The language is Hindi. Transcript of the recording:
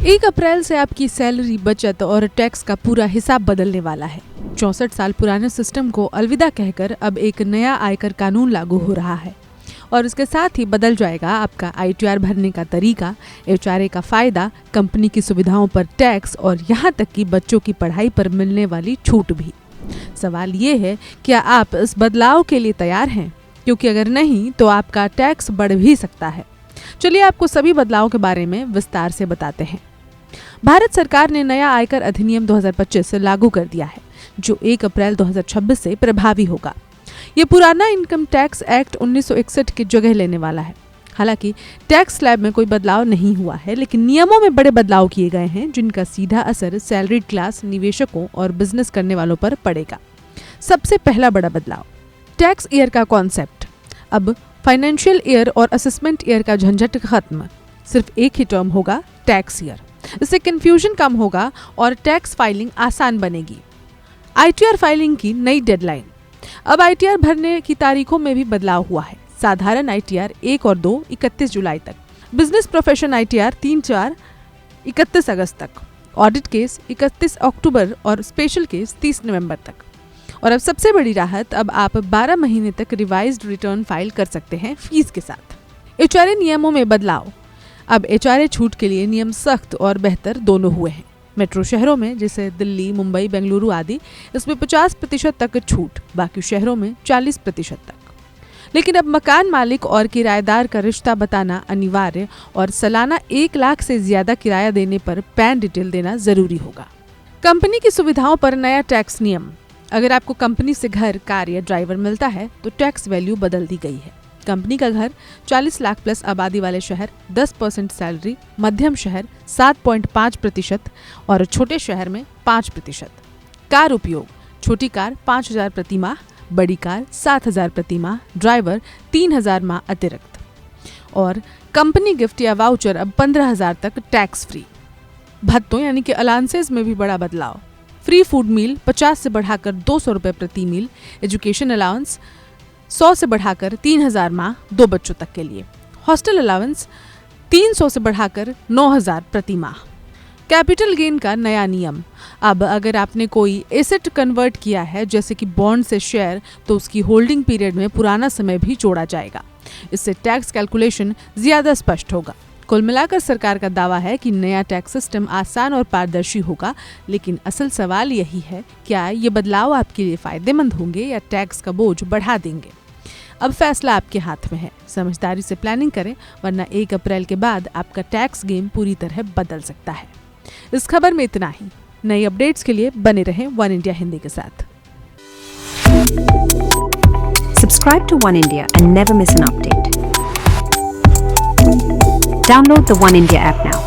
1 अप्रैल से आपकी सैलरी, बचत और टैक्स का पूरा हिसाब बदलने वाला है। 64 साल पुराने सिस्टम को अलविदा कहकर अब एक नया आयकर कानून लागू हो रहा है और इसके साथ ही बदल जाएगा आपका ITR भरने का तरीका, HRA का फायदा, कंपनी की सुविधाओं पर टैक्स और यहाँ तक कि बच्चों की पढ़ाई पर मिलने वाली छूट भी। सवाल ये है, क्या आप इस बदलाव के लिए तैयार हैं? क्योंकि अगर नहीं तो आपका टैक्स बढ़ भी सकता है। चलिए आपको सभी बदलावों के बारे में विस्तार से बताते हैं। भारत सरकार ने नया आयकर अधिनियम 2025 लागू कर दिया है, जो 1 अप्रैल 2026 से प्रभावी होगा। ये पुराना इनकम टैक्स एक्ट 1961 की जगह लेने वाला है। हालांकि टैक्स स्लैब में कोई बदलाव नहीं हुआ है, लेकिन नियमों में बड़े बदलाव किए गए हैं, जिनका सीधा असर सैलरीड क्लास, निवेशकों और बिजनेस करने वालों पर पड़ेगा। सबसे पहला बड़ा बदलाव, टैक्स ईयर का कॉन्सेप्ट। अब फाइनेंशियल ईयर और असेसमेंट ईयर का झंझट खत्म, सिर्फ एक ही टर्म होगा, टैक्स ईयर। इससे कंफ्यूजन कम होगा और टैक्स फाइलिंग आसान बनेगी। ITR फाइलिंग की नई डेडलाइन। अब ITR भरने की तारीखों में भी बदलाव हुआ है। साधारण ITR 1 और 2 31 जुलाई तक, बिजनेस प्रोफेशन ITR 3, 4 31 अगस्त तक, ऑडिट केस 31 अक्टूबर और स्पेशल केस 30 नवंबर तक। और अब सबसे बड़ी राहत, अब आप 12 महीने तक रिवाइज्ड रिटर्न फाइल कर सकते हैं फीस के साथ। HRA नियमों में बदलाव। अब HRA छूट के लिए नियम सख्त और बेहतर दोनों हुए हैं। मेट्रो शहरों में जैसे दिल्ली, मुंबई, बेंगलुरु आदि, इसमें 50% तक छूट, बाकी शहरों में 40% तक। लेकिन अब मकान मालिक और किराएदार का रिश्ता बताना अनिवार्य और सालाना 1 लाख से ज्यादा किराया देने पर पैन डिटेल देना जरूरी होगा। कंपनी की सुविधाओं पर नया टैक्स नियम। अगर आपको कंपनी से घर, कार या ड्राइवर मिलता है तो टैक्स वैल्यू बदल दी गई है। कंपनी का घर 40 लाख प्लस आबादी वाले शहर 10% सैलरी, मध्यम शहर 7.5% और छोटे शहर में 5%। कार उपयोग, छोटी कार 5,000 प्रति माह, बड़ी कार 7,000 प्रति माह, ड्राइवर 3,000 माह अतिरिक्त। और कंपनी गिफ्ट या वाउचर अब 15,000 तक टैक्स फ्री। भत्तों यानी कि अलाउंसेस में भी बड़ा बदलाव। फ्री फूड मील 50 से बढ़ाकर 200 रुपये प्रति मील, एजुकेशन अलाउंस 100 से बढ़ाकर 3,000 माह 2 बच्चों तक के लिए, हॉस्टल अलाउंस 300 से बढ़ाकर 9,000 प्रति माह। कैपिटल गेन का नया नियम। अब अगर आपने कोई एसेट कन्वर्ट किया है, जैसे कि बॉन्ड से शेयर, तो उसकी होल्डिंग पीरियड में पुराना समय भी जोड़ा जाएगा। इससे टैक्स कैलकुलेशन ज्यादा स्पष्ट होगा। कुल मिलाकर सरकार का दावा है कि नया टैक्स सिस्टम आसान और पारदर्शी होगा, लेकिन असल सवाल यही है, क्या ये बदलाव आपके लिए फायदेमंद होंगे या टैक्स का बोझ बढ़ा देंगे? अब फैसला आपके हाथ में है। समझदारी से प्लानिंग करें, वरना 1 अप्रैल के बाद आपका टैक्स गेम पूरी तरह बदल सकता है। इस खबर में इतना ही। नई अपडेट्स के लिए बने रहें वन इंडिया हिंदी के साथ। Subscribe to One India and never miss an update. Download the One India app now.